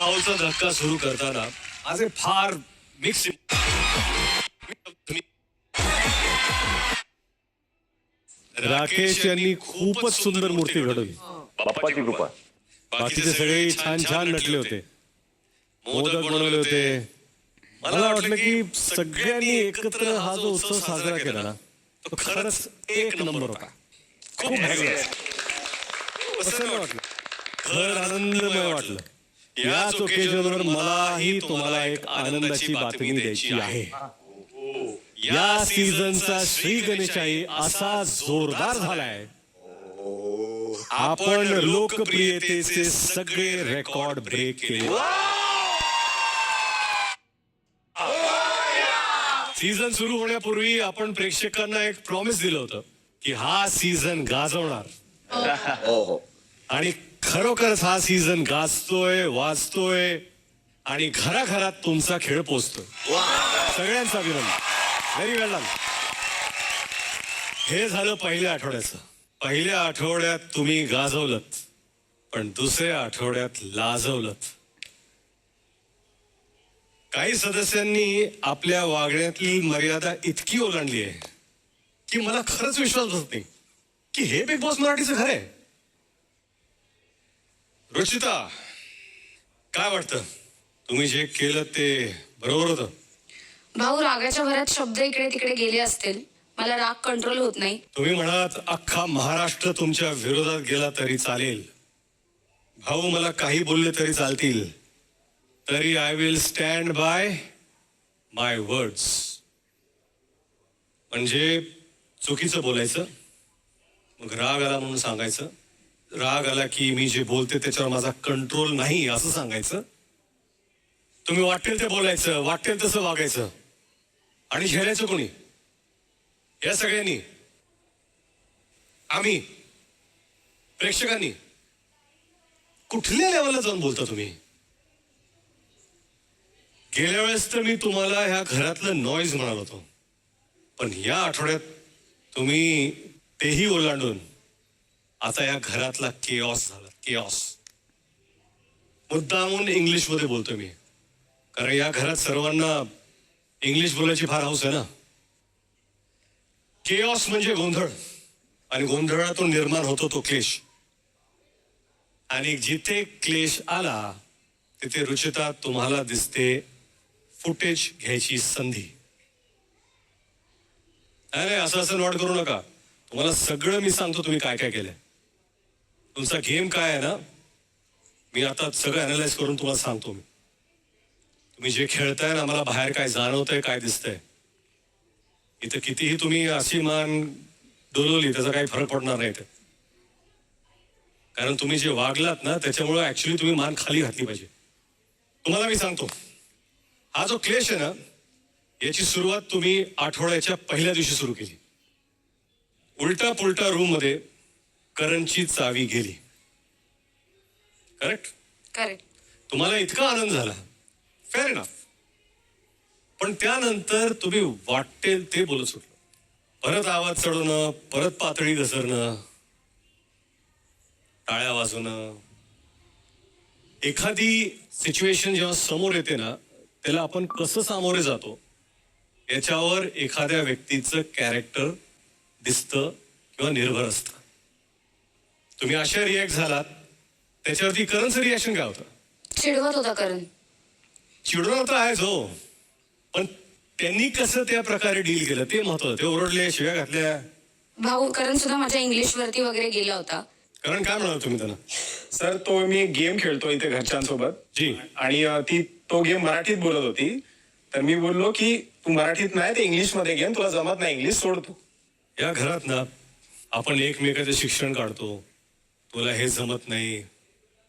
माहोलचा धक्का सुरू करताना आज एक फार मिक्स राकेश यांनी खूपच सुंदर मूर्ती घडवली. बाप्पाची कृपा. बाकीचे सगळे छान छान नटले होते, मोदक बनवले होते. मला वाटलं की सगळ्यांनी एकत्र हा जो उत्सव साजरा केला ना तो खरंच एक नंबर होता. खूप भारी वाटलं, खर आनंदमय वाटलं. याच ओकेजनवर मलाही तुम्हाला एक आनंदाची बातमी द्यायची आहे. या सीझनचा श्री गणेशाई असा जोरदार झालाय, आपण लोकप्रियतेचे सगळे रेकॉर्ड ब्रेक केले. सीझन सुरू होण्यापूर्वी आपण प्रेक्षकांना एक प्रॉमिस दिलं होतं की हा सीझन गाजवणार. आणि खरोखरच हा सीझन गाजतोय, वाजतोय आणि घराघरात तुमचा खेळ पोचतोय. सगळ्यांचा अभिनंदन, व्हेरी वेल डन. हे झालं पहिल्या आठवड्याचं. पहिल्या आठवड्यात तुम्ही गाजवलत, पण दुसऱ्या आठवड्यात लाजवलत. काही सदस्यांनी आपल्या वागण्यातली मर्यादा इतकी ओलांडली आहे की मला खरंच विश्वास बसत नाही की हे बिग बॉस मराठीचं खरं आहे. रुचिता, काय वाटतं, तुम्ही जे केलं ते बरोबर होतं? भाऊ, रागाच्या भरात शब्द इकडे तिकडे गेले असतील, मला राग कंट्रोल होत नाही. तुम्ही म्हणात अख्खा महाराष्ट्र तुमच्या विरोधात गेला तरी चालेल, भाऊ मला काही बोलले तरी चालतील, तरी I will stand by my words. म्हणजे चुकीचं बोलायचं, मग राग आला म्हणून सांगायचं, राग आला की मी जे बोलते त्याच्यावर माझा कंट्रोल नाही असं सांगायचं. तुम्ही वाटेल ते बोलायचं, वाटेल तसं वागायचं. आणि झेलायचं कोणी? या सगळ्यांनी, आम्ही प्रेक्षकांनी. कुठल्या लेवलला जाऊन बोलता तुम्ही? गेल्या वेळेस तर मी तुम्हाला ह्या घरातलं नॉईज म्हणाल होतो, पण या आठवड्यात तुम्ही तेही ओलांडून आता या घरातला केऑस झाला. केऑस. मुद्दामून इंग्लिश मध्ये बोलतोय मी, कारण या घरात सर्वांना इंग्लिश बोलायची फार हौस आहे ना. केऑस म्हणजे गोंधळ, आणि गोंधळातून निर्माण होतो तो क्लेश. आणि जिथे क्लेश आला तिथे रुचिता तुम्हाला दिसते फुटेज घ्यायची संधी. अरे असं नोट करू नका, तुम्हाला सगळं मी सांगतो तुम्ही काय काय केलंय. तुमचा गेम काय आहे ना, मी आता सगळं अनालाइज करून तुम्हाला सांगतो. मी तुम्ही जे खेळताय ना, मला बाहेर काय जाणवतंय, काय दिसतंय. इथं कितीही तुम्ही अशी मान डोलवली त्याचा काही फरक पडणार नाही. कारण तुम्ही जे वागलात ना त्याच्यामुळे ऍक्च्युली तुम्ही मान खाली घातली पाहिजे. तुम्हाला मी सांगतो, हा जो क्लेश आहे ना याची सुरुवात तुम्ही आठवड्याच्या पहिल्या दिवशी सुरू केली. उलटा पुलटा रूम मध्ये करणची चावी गेली. करेक्ट? करेक्ट. तुम्हाला इतका आनंद झाला, फेअर इनफ. पण त्यानंतर तुम्ही वाटेल ते बोलत सुटलं. परत आवाज चढवणं, परत पातळी घसरणं, टाळ्या वाजवणं. एखादी सिच्युएशन जेव्हा समोर येते ना त्याला आपण कसं सामोरे जातो याच्यावर एखाद्या व्यक्तीचं कॅरेक्टर दिसतं किंवा निर्भर असतं. तुम्ही अशा रिॲक्ट झालात, त्याच्यावरती करणचं रिॲक्शन काय होतं? चिडवत होता करण. चिडवणं तर आहेच हो, पण त्यांनी कसं त्या प्रकारे डील केलं ते महत्वाचं. ते ओरडले, शिव्या घातल्या. भाऊ, करण सुद्धा माझ्या इंग्लिश वरती वगैरे गेला होता. कारण काय म्हणाल तुम्ही त्यांना? सर, तो मी गेम खेळतो इथे घरच्यांसोबत जी, आणि तो गेम मराठीत बोलत होती, तर मी बोललो की तू मराठीत नाही ते इंग्लिश मध्ये घे, तुला जमत नाही इंग्लिश, सोडतो. या घरात ना आपण एकमेकाचं शिक्षण काढतो. तुला हे जमत नाही,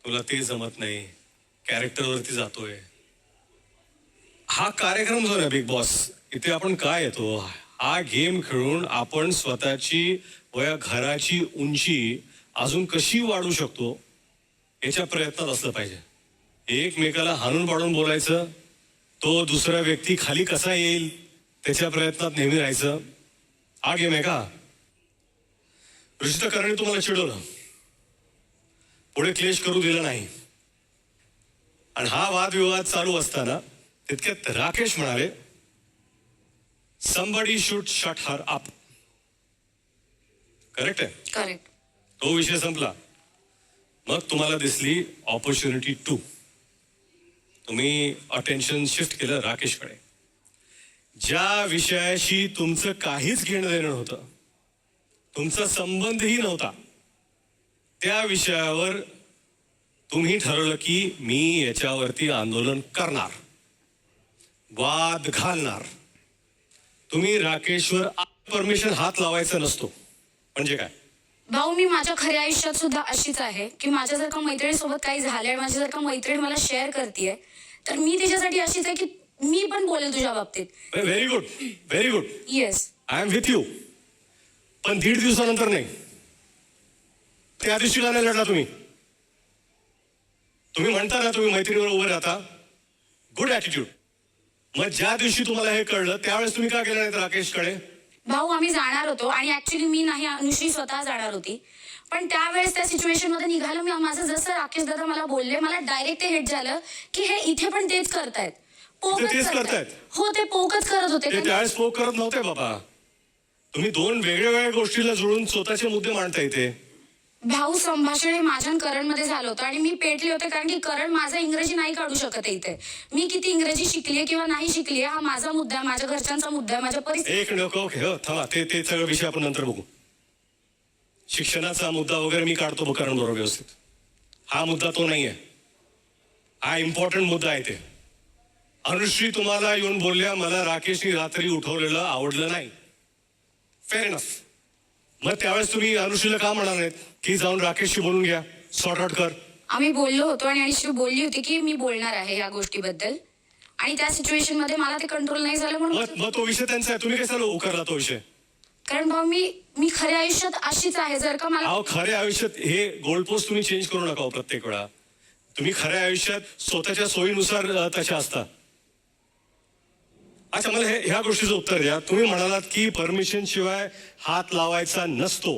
तुला ते जमत नाही, कॅरेक्टरवरती जातोय. हा कार्यक्रम जो आहे बिग बॉस, इथे आपण काय येतो, हा गेम खेळून आपण स्वतःची व या घराची उंची अजून कशी वाढू शकतो याच्या प्रयत्नात असलं पाहिजे. एकमेकाला हाणून पाडून बोलायचं, तो दुसरा व्यक्ती खाली कसा येईल त्याच्या प्रयत्नात नेहमी राहायचं. हा गेम आहे का? रुचिता करणे तुम्हाला चिडवलं, पुढे क्लेश करू दिलं नाही. आणि हा वादविवाद चालू असताना तितक्यात राकेश म्हणाले somebody should shut her up. Correct आहे? करेक्ट. तो विषय संपला. मग तुम्हाला दिसली ऑपॉर्च्युनिटी 2. तुम्ही अटेन्शन शिफ्ट केलं राकेशकडे. ज्या विषयाशी तुमचं काहीच घेणं देणं नव्हतं, तुमचा संबंधही नव्हता, त्या विषयावर तुम्ही ठरवलं की मी याच्यावरती आंदोलन करणार, वाद घालणार. तुम्ही राकेशवर परमिशन हात लावायचा नसतो. म्हणजे काय? भाऊ, मी माझ्या खऱ्या आयुष्यात सुद्धा अशीच आहे की माझ्या जर का मैत्रिणीसोबत काही झालंय आणि माझी जर का मैत्रीण मला शेअर करतेय तर मी तिच्यासाठी अशीच आहे की मी पण बोलेल तुझ्या बाबतीत. Very good, very good. Yes. I am with you. पण 1.5 दिवसानंतर नाही. त्या दिवशी का नाही लढला तुम्ही? तुम्ही म्हणता ना तुम्ही मैत्रिणीवर उभे राहता. Good attitude. मग ज्या दिवशी तुम्हाला हे कळलं त्यावेळेस तुम्ही का गेला नाही राकेशकडे? भाऊ, आम्ही जाणार होतो आणि ऍक्च्युली मी नाही, अनुश्री स्वतः जाणार होती. पण त्यावेळेस त्या सिच्युएशन मध्ये निघालं मी. माझं जसं राकेश दादा मला बोलले, मला डायरेक्ट ते हिट झालं की हे इथे पण तेच करतायत, पोकच तेच करतायत. करतायत. हो, ते पोकच करत होते. ते त्यावेळेस पोक करत नव्हते बाबा. तुम्ही 2 वेगळ्या वेगळ्या गोष्टीला जुळून स्वतःचे मुद्दे मांडता इथे. भाऊ, संभाषण हे माझ्या करण मध्ये झालं होतं आणि मी पेटले होते कारण की करण माझं इंग्रजी नाही काढू शकत आहे इथे. मी किती इंग्रजी शिकलीये किंवा नाही शिकलीये हा माझा मुद्दा आहे, माझ्या घरच्यांचा मुद्दा आहे, माझ्या परिस्थिती. एक नको थांबा. ते सगळं विषय आपण नंतर बघू. शिक्षणाचा मुद्दा वगैरे मी काढतो करण बरोबर व्यवस्थित. हा मुद्दा तो नाहीये. हा इम्पॉर्टंट मुद्दा आहे. ते अनुश्री तुम्हाला येऊन बोलल्या मला राकेशनी रात्री उठवलेलं आवडलं नाही. Fair enough. मग त्यावेळेस तुम्ही अनुश्रीला का म्हणणार नाहीत की जाऊन राकेशशी बोलून घ्या, सॉर्ट आउट कर? आम्ही बोललो होतो आणि अनुश्री बोलली होती की मी बोलणार आहे या गोष्टीबद्दल आणि त्या सिच्युएशन मध्ये मला ते कंट्रोल नाही झालं म्हणून. मग तो विषय त्यांचा आहे. तुम्ही कशाला उकरला तो विषय? कारण भाऊ, मी खऱ्या आयुष्यात अशीच आहे. जर का मला अहो, खऱ्या आयुष्यात हे गोल्ड पोस्ट तुम्ही चेंज करू नका प्रत्येक वेळा. तुम्ही खऱ्या आयुष्यात स्वतःच्या सोयीनुसार तशा असता. अच्छा, मला ह्या गोष्टीचं उत्तर द्या. तुम्ही म्हणालात की परमिशन शिवाय हात लावायचा नसतो.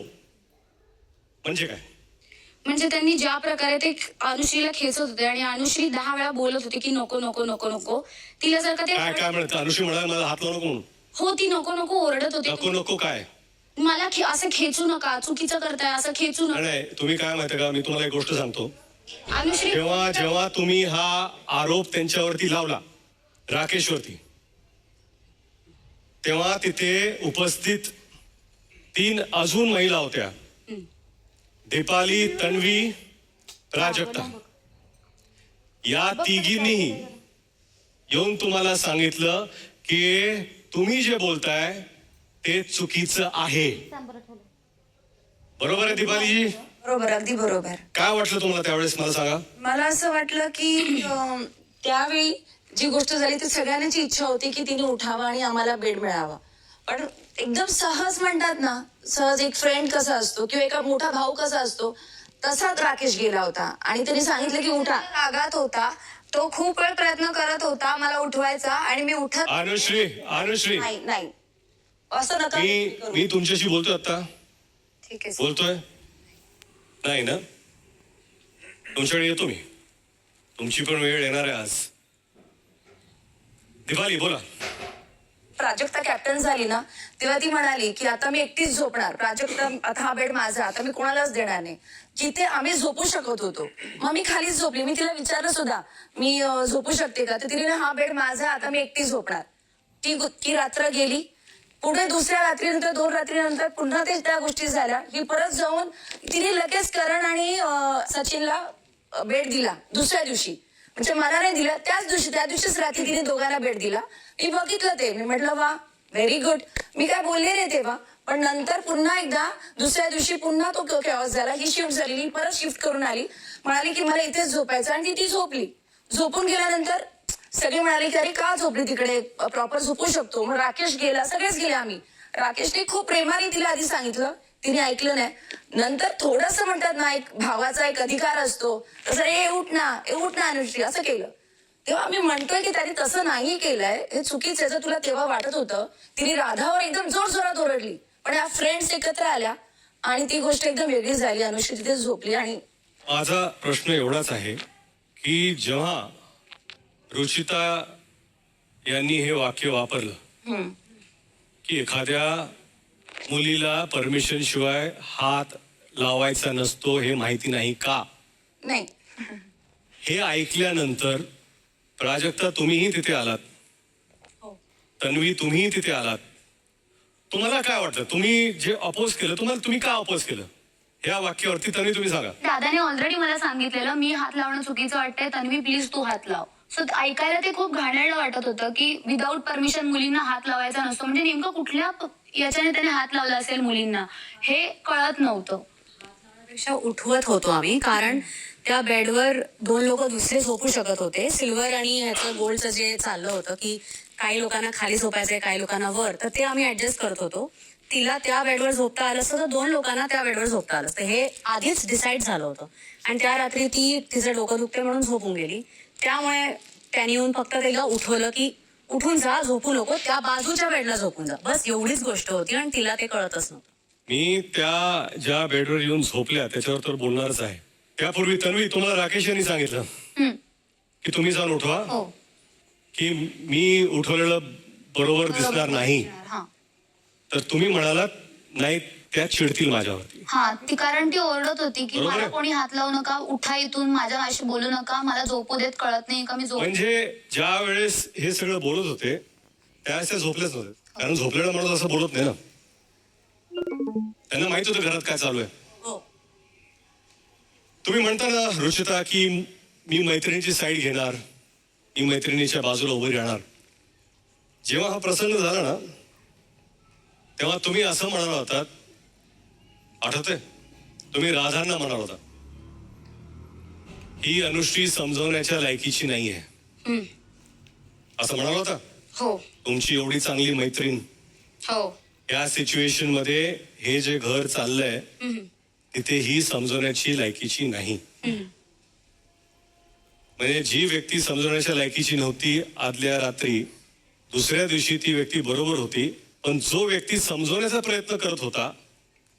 म्हणजे काय? म्हणजे त्यांनी ज्या प्रकारे ते अनुश्रीला खेचत होते आणि अनुश्री 10 वेळा बोलत होती की नको नको नको नको. तिला जर का ते काय म्हणत अनुश्री म्हणाल मला हात लावू नको म्हणून? हो, ती नको नको ओरडत होती. नको नको काय? मला असं खेचू नका, चुकीचं करताय, असं खेचू नका. नाही, तुम्ही काय माहिती का, मी तुम्हाला एक गोष्ट सांगतो. अनुश्री, जेव्हा तुम्ही हा आरोप त्यांच्यावरती लावला राकेशवरती, तेव्हा तिथे उपस्थित 3 अजून महिला होत्या. दीपाली, तन्वी, प्राजक्ता. या तिघींनीही येऊन तुम्हाला सांगितलं की तुम्ही जे बोलताय ते चुकीचं आहे. बरोबर आहे दीपालीजी? बरोबर, अगदी बरोबर. काय वाटलं तुम्हाला त्यावेळेस मला सांगा? मला असं वाटलं की त्यावेळी जी गोष्ट झाली ती सगळ्यांची इच्छा होती की तिने उठावा आणि आम्हाला बेड मिळावा. पण एकदम सहज म्हणतात ना, सहज एक फ्रेंड कसा असतो किंवा एका मोठा भाऊ कसा असतो तसाच राकेश गेला होता आणि त्यांनी सांगितलं की उठा. रागात होता तो, खूप वेळ प्रयत्न करत होता मला उठवायचा आणि मी उठत अनुश्री नाही असं नका करू. मी तुमच्याशी बोलतोय आता. ठीक आहे. बोलतोय नाही ना? तुमच्याकडे येतो मी. तुमची पण वेळ येणार आहे आज. दीपाली बोला. प्राजक्ता कॅप्टन झाली ना तेव्हा ती म्हणाली की आता मी एकटीच झोपणार. प्राजक्ता, आता हा बेड माझा, आता मी कोणालाच देणार नाही. जिथे आम्ही झोपू शकत होतो मग मी खालीच झोपली. मी तिला विचारलं सुद्धा मी झोपू शकते का, तर तिने हा बेड माझा, आता मी एकटी झोपणार. ती रात्र गेली. पुढे दुसऱ्या रात्रीनंतर 2 रात्रीनंतर पुन्हा ते त्या गोष्टी झाल्या. ही परत जाऊन तिने लगेच करण आणि सचिनला बेड दिला दुसऱ्या दिवशी. म्हणजे मला नाही दिला, त्या दिवशीच रात्री तिने दोघांना बेड दिला. मी बघितलं ते, मी म्हटलं वा व्हेरी गुड. मी काय बोलले नाही तेव्हा, पण नंतर पुन्हा एकदा दुसऱ्या दिवशी पुन्हा तो केऑस झाला. ही शिफ्ट झाली, परत शिफ्ट करून आली, म्हणाली की मला इथेच झोपायचं आणि ती झोपली. झोपून गेल्यानंतर सगळे म्हणाले की अरे का झोपली तिकडे, प्रॉपर झोपू शकतो. मग राकेश गेला, सगळेच गेले आम्ही. राकेशने खूप प्रेमाने तिला आधी सांगितलं, तिने ऐकलं नाही. नंतर थोडंसं म्हणतात ना, एक भावाचा एक अधिकार असतो तसं ए उठ ना अनुश्री असं केलं. तेव्हा आम्ही म्हणतोय की त्याने तसं नाही केलंय, हे चुकीचं आहे. जर तुला तेव्हा वाटत होतं, तिने राधावर एकदम जोर जोरात ओरडली, पण या फ्रेंड्स एकत्र आल्या आणि ती गोष्ट एकदम वेगळी झाली. अनुश्री तिथे झोपली. आणि माझा प्रश्न एवढाच आहे की जेव्हा रुचिता यांनी हे वाक्य वापरलं की एखाद्या मुलीला परमिशन शिवाय हात लावायचा नसतो हे माहिती नाही का. नाही. हे ऐकल्यानंतर प्राजक्ता तुम्हीही तिथे आलात, तन्वी तुम्हीही तिथे आलात. तुम्हाला काय वाटतं, तुम्ही जे अपोज केलं तुम्ही का अपोज केलं या वाक्यावरती तन्वी तुम्ही सांगा. दादाने ऑलरेडी मला सांगितलेलं मी हात लावणं चुकीचं वाटतंय, तन्वी प्लीज तू हात लाव. सो ऐकायला ते खूप घाणेरडं वाटत होतं की विदाऊट परमिशन मुलींना हात लावायचा नसतो. म्हणजे नेमकं कुठल्या याच्याने त्याने हात लावला असेल मुलींना हे कळत नव्हतं. पेक्षा उठवत होतो आम्ही, कारण त्या बेडवर 2 लोक दुसरे झोपू शकत होते. सिल्वर आणि ह्याचं गोल्डचं जे चाललं होतं की काही लोकांना खाली झोपायचंय काही लोकांना वर, तर ते आम्ही ऍडजस्ट करत होतो. तिला त्या बेडवर झोपता आलं असतं तर 2 लोकांना त्या बेडवर झोपता आलं असतं. हे आधीच डिसाईड झालं होतं आणि त्या रात्री ती तिचं डोकं दुखते म्हणून झोपून गेली. त्यामुळे त्यांनी येऊन फक्त तिला उठवलं की उठून जा, झोपू नको, त्या बाजूच्या बेडला झोपून जा, बस एवढीच गोष्ट होती आणि तिला ते कळतच नव्हतं. मी त्या ज्या बेडवर येऊन झोपल्या त्याच्यावर तर बोलणारच आहे. त्यापूर्वी तन्वी तुम्हाला राकेश यांनी सांगितलं की तुम्ही जाऊन उठवा, हो की मी उठवलेलं बरोबर दिसणार नाही, हा तर तुम्ही म्हणालात नाही त्या चिडतील माझ्यावरती. हा ती कारण ती ओरडत होती की बरोबर मला आहे. कोणी हात लावू नका, उठा इथून, माझ्याशी बोलू नका, मला झोपू देत, कळत नाही का मी झोप. म्हणजे ज्या वेळेस हे सगळं बोलत होते त्यावेळेस त्या झोपलेच नव्हते, कारण झोपलेला माणूस असं बोलत नाही ना. त्यांना माहित होतं घरात काय चालू आहे. हो. तुम्ही म्हणता ना रुचिता की मी मैत्रिणीची साईड घेणार, मी मैत्रिणीच्या बाजूला उभे राहणार. जेव्हा हा प्रसंग झाला ना तेव्हा तुम्ही असं म्हणाला होतात, आठवतंय, तुम्ही राधांना म्हणाला होता ही अनुश्री समजवण्याच्या लायकीची नाहीये, असं म्हणाला होता. हो तुमची एवढी चांगली मैत्रीण हो या सिच्युएशन मध्ये हे जे घर चाललंय तिथे ही समजवण्याची लायकीची नाही. म्हणजे जी व्यक्ती समजवण्याच्या लायकीची नव्हती आदल्या रात्री दुसऱ्या दिवशी ती व्यक्ती बरोबर होती, पण जो व्यक्ती समजवण्याचा प्रयत्न करत होता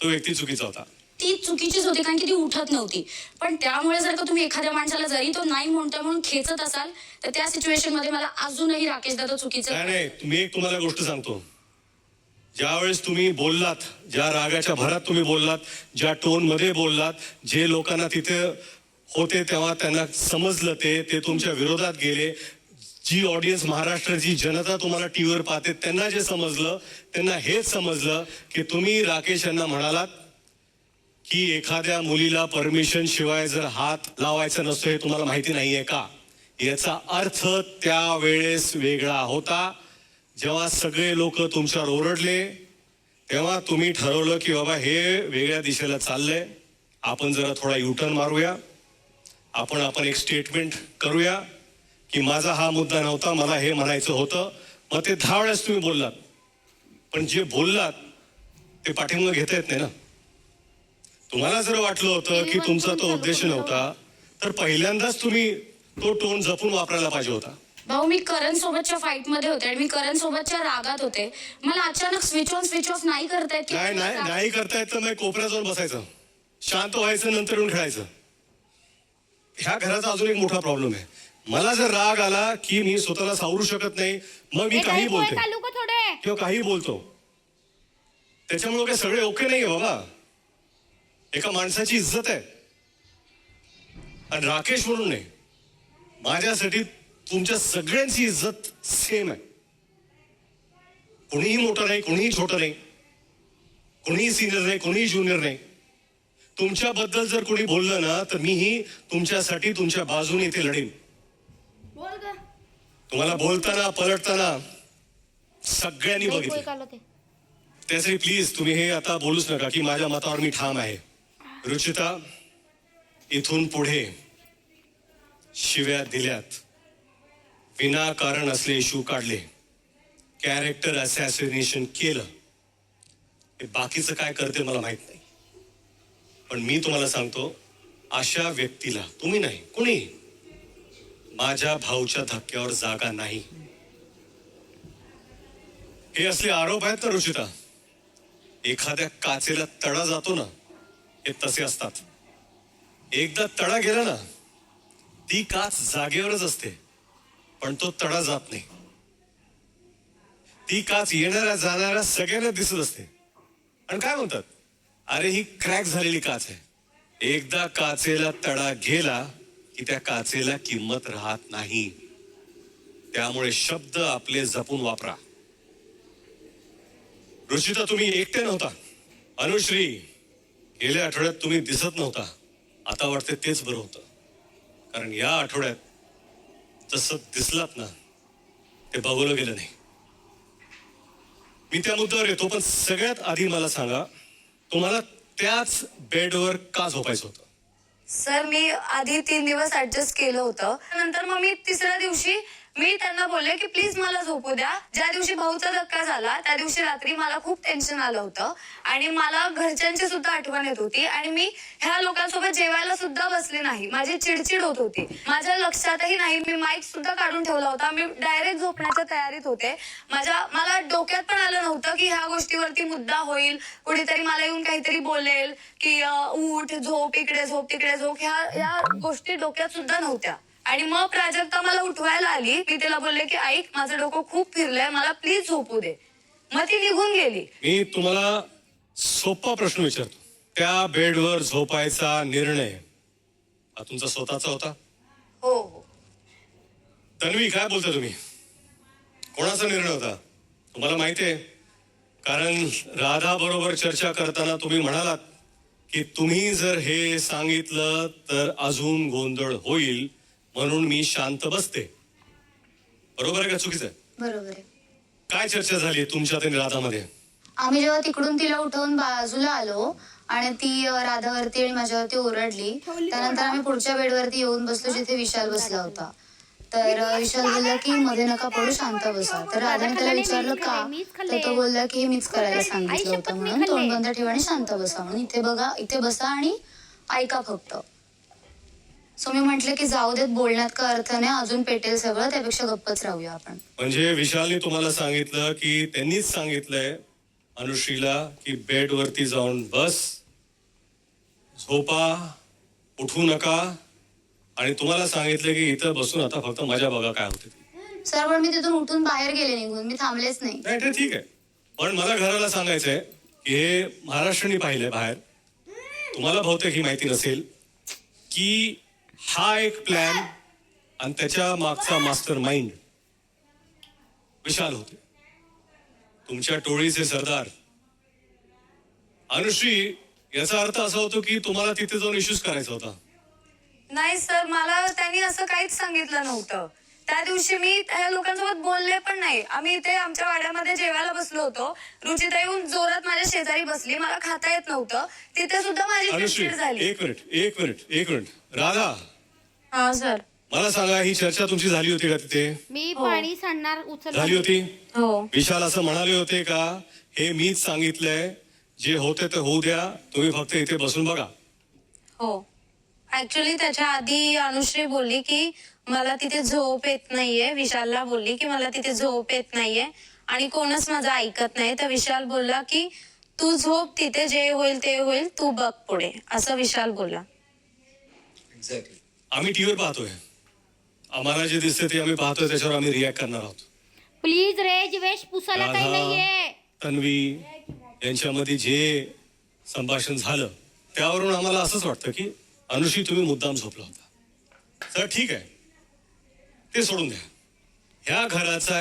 तो व्यक्ती चुकीचा होता. ती चुकीचीच होती कारण की ती उठत नव्हती. पण त्यामुळे जर का तुम्ही एखाद्या माणसाला जरी तो नाही म्हणतोय म्हणून खेचत असाल तर त्या सिच्युएशन मध्ये मला अजूनही राकेश दादा चुकीचं. नाही, मी एक तुम्हाला गोष्ट सांगतो. ज्या वेळेस तुम्ही बोललात, ज्या रागाच्या भरात तुम्ही बोललात, ज्या टोन मध्ये बोललात, जे लोकांना तिथे होते तेव्हा त्यांना समजलं ते तुमच्या विरोधात गेले. जी ऑडियन्स, महाराष्ट्राची जनता तुम्हाला टीव्हीवर पाहते त्यांना जे समजलं, त्यांना हेच समजलं की तुम्ही राकेश यांना म्हणालात की एखाद्या मुलीला परमिशन शिवाय जर हात लावायचा नसतो हे तुम्हाला माहिती नाहीये का. याचा अर्थ त्यावेळेस वेगळा होता. जेव्हा सगळे लोक तुमच्यावर ओरडले तेव्हा तुम्ही ठरवलं की बाबा हे वेगळ्या दिशेला चाललंय, आपण जरा थोडा युटर्न मारूया, आपण एक स्टेटमेंट करूया की माझा हा मुद्दा नव्हता, मला हे म्हणायचं होतं. मग ते 10 वेळेस तुम्ही बोललात, पण जे बोललात ते पाठिंबा घेता येत नाही ना. तुम्हाला जर वाटलं होतं की तुमचा तो उद्देश नव्हता तर पहिल्यांदाच तुम्ही तो टोन जपून वापरायला पाहिजे होता. भाऊ मी करण सोबतच्या फाईट मध्ये होते आणि मी करण सोबतच्या रागात होते. मला अचानक स्विच ऑन स्विच ऑफ नाही करता येत. नाही करता येत तर मग कोपऱ्यात जाऊन बसायचं, शांत व्हायचं, नंतर येऊन खेळायचं. ह्या घराचा अजून एक मोठा प्रॉब्लेम आहे. मला जर राग आला की मी स्वतःला सावरू शकत नाही, मग मी काही बोलते किंवा काही बोलतो. त्याच्यामुळे काय सगळे ओके नाही बाबा. एका माणसाची इज्जत आहे आणि राकेश म्हणून नाही, माझ्यासाठी तुमच्या सगळ्यांची इज्जत सेम आहे. कोणीही मोठं नाही, कोणीही छोटं नाही, कोणीही सिनियर नाही, कोणीही ज्युनियर नाही. तुमच्याबद्दल जर कोणी बोललं ना तर मीही तुमच्यासाठी तुमच्या बाजूने इथे लढेन. तुम्हाला बोलताना पलटताना सगळ्यांनी बघितलं. त्यासाठी प्लीज तुम्ही हे आता बोलूच नका की माझ्या मतावर मी ठाम आहे. रुचिता, इथून पुढे शिव्या दिल्यात, विनाकारण असले इश्यू काढले, कॅरेक्टर असॅसिनेशन केलं, हे बाकीचं काय करते मला माहित नाही. पण मी तुम्हाला सांगतो, अशा व्यक्तीला तुम्ही नाही कोणी माझ्या भाऊच्या धक्क्यावर जागा नाही. हे असले आरोप आहेत ना रुचिता, एखाद्या काचेला तडा जातो ना, हे तसे असतात. एकदा तडा गेला ना ती काच जागेवरच असते, पण तो तडा जात नाही. ती काच येणाऱ्या जाणाऱ्या सगळ्यांना दिसत असते. आणि काय म्हणतात, अरे ही क्रॅक झालेली काच आहे. एकदा काचेला तडा गेला की त्या काचेला किंमत राहत नाही. त्यामुळे शब्द आपले जपून वापरा. रुचिता, तुम्ही एकटे नव्हता. अनुश्री, गेल्या आठवड्यात तुम्ही दिसत नव्हता. आता वाटते तेच बरं होतं, कारण या आठवड्यात जसं दिसलात ना ते बघवलं गेलं नाही. मी त्या मुद्द्यावर येतो, पण सगळ्यात आधी मला सांगा, तुम्हाला त्याच बेडवर का झोपायचं होतं? सर, मी आधी 3 दिवस ऍडजस्ट केलं होतं. नंतर मग मी तिसऱ्या दिवशी मी त्यांना बोलले की प्लीज मला झोपू द्या. ज्या दिवशी भाऊचा धक्का झाला त्या दिवशी रात्री मला खूप टेन्शन आलं होतं आणि मला घरच्यांची सुद्धा आठवण येत होती आणि मी ह्या लोकांसोबत जेवायला सुद्धा बसले नाही. माझी चिडचिड होत होती. माझ्या लक्षातही नाही, मी माईक सुद्धा काढून ठेवला होता. मी डायरेक्ट झोपण्याच्या तयारीत होते. मला डोक्यात पण आलं नव्हतं की ह्या गोष्टीवरती मुद्दा होईल, कुणीतरी मला येऊन काहीतरी बोलेल की उठ, झोप, इकडे झोप, तिकडे झोप. ह्या गोष्टी डोक्यात सुद्धा नव्हत्या. आणि मग प्राजक्ता मला उठवायला आली. मी तिला बोलले की ऐक, माझं डोकं खूप फिरलंय, मला प्लीज झोपू दे. मग ती निघून गेली. मी तुम्हाला सोपा प्रश्न विचारतो. त्या बेडवर झोपायचा निर्णय हा तुमचा स्वतःचा होता? हो हो. तन्वी, काय बोलता तुम्ही? कोणाचा निर्णय होता? तुम्हाला माहितीये, कारण राधा बरोबर चर्चा करताना तुम्ही म्हणालात की तुम्ही जर हे सांगितलं तर अजून गोंधळ होईल, म्हणून मी शांत बसते. बरोबर आहे का चुकीचं आहे? बरोबर आहे. काय चर्चा झाली तुमच्यात आणि राधामध्ये? आम्ही जेव्हा तिकडून तिला उठवून बाजूला आलो आणि ती राधावरती आणि माझ्यावरती ओरडली, त्यानंतर आम्ही पुढच्या बेडवरती येऊन बसलो जिथे विशाल बसला होता. तर विशाल बोलला की मध्ये नका पडू, शांत बसा. तर राधाने त्याला विचारलं का, तर तो बोलला की हे मीच करायला सांगितलं होतं म्हणून, तोंड बंद ठेवा आणि शांत बसा म्हणून. इथे बसा आणि ऐका फक्त. सो मी म्हटलं की जाऊ देत, बोलण्यात का अर्थ नाही, अजून पेटेल सगळं, त्यापेक्षा गप्पच राहूया आपण. म्हणजे विशालने तुम्हाला सांगितलं की त्यांनीच सांगितलंय अनुश्रीला की बेडवरती जाऊन बस, झोपा, उठू नका, आणि तुम्हाला सांगितलं की इथं बसून आता फक्त मजा बघा काय होते. सर, पण मी तिथून उठून बाहेर गेले निघून, मी थांबलेच नाही. नाही ते ठीक आहे, पण मला घराला सांगायचंय की हे महाराष्ट्राने पाहिलंय बाहेर. तुम्हाला बहुतेक ही माहिती नसेल की हा एक प्लॅन आणि त्याच्या मागचा मास्टर माइंड विशाल होते, तुमच्या टोळीचे सरदार. अनुश्री, याचा अर्थ असा होतो की तुम्हाला तिथे जाऊन इश्यूज करायचा होता. नाही सर, मला त्यांनी असं काहीच सांगितलं नव्हतं. त्या दिवशी मी ह्या लोकांसोबत बोलले पण नाही. आम्ही इथे आमच्या वाड्यामध्ये जेवायला बसलो होतो. रुचिता येऊन जोरात माझ्या शेजारी बसली. मला खाता येत नव्हतं. तिथे सुद्धा माझी अनुश्री, चिडचिड झाली. एक मिनिट. राधा, हा सर. मला सांगा, ही चर्चा तुमची झाली होती का तिथे? मी पाणी सांडणार उचल झाली होती? हो. विशाल असं म्हणाले होते का, हे मीच सांगितलंय, जे होते ते होऊ द्या, तुम्ही फक्त इथे बसून बघा? हो. ऍक्च्युली त्याच्या आधी अनुश्री बोलली की मला तिथे झोप येत नाहीये. विशालला बोलली की मला तिथे झोप येत नाहीये आणि कोणच माझं ऐकत नाही. तर विशाल बोलला की तू झोप तिथे, जे होईल ते होईल, तू बघ पुढे, असं विशाल बोलला. आम्ही टीव्हीवर पाहतोय, आम्हाला जे दिसते ते आम्ही पाहतोय, त्याच्यावर आम्ही रिॲक्ट करणार आहोत. प्लीज रे, वेश पुसायला काही राधा, नाहीये. तन्वी यांच्यामध्ये जे संभाषण झालं त्यावरून आम्हाला असंच वाटतं की अनुश्री, तुम्ही मुद्दाम झोपला होता. तर ठीक आहे, ते सोडून द्या. ह्या घराचा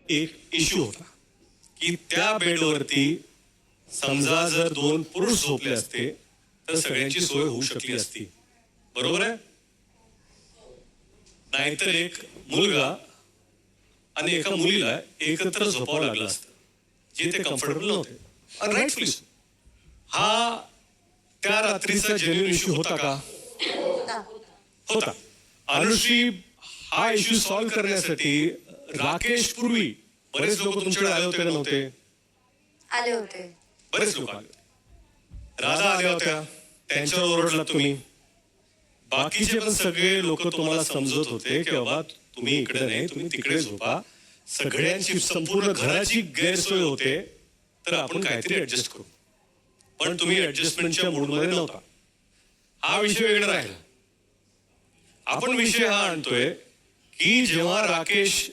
एक इश्यू होता की त्या बेडवरती समजा जर 2 पुरुष झोपले असते तर सगळ्यांची सोय होऊ शकली असती. बरोबर आहे? नाहीतर एक मुलगा आणि एका मुलीला एकत्र झोपावं लागलं असतं, जे ते कम्फर्टेबल नव्हते. आणि राईटफुली सो. हा त्या रात्रीचा जेन्युइन इश्यू होता का? होता. अनुश्री, हा इश्यू सॉल्व्ह करण्यासाठी राकेश पूर्वी बरेच लोक तुमच्याकडे आले होते का नव्हते? आले होते. बरेच लोक आले होते. राधा आल्या होत्या, त्यांच्यावर ओरडला तुम्ही. बाकीचे पण सगळे लोक तुम्हाला समजत होते की बाबा तुम्ही इकडे नाही, तुम्ही तिकडे झोपा, सगळ्यांची संपूर्ण घराची गैरसोय होते, तर आपण काहीतरी ऍडजस्ट करू. पण तुम्ही ऍडजस्टमेंटच्या मूडमध्ये नव्हता. हा विषय वेगळा राहिला. आपण विषय हा आणतोय की जेव्हा राकेश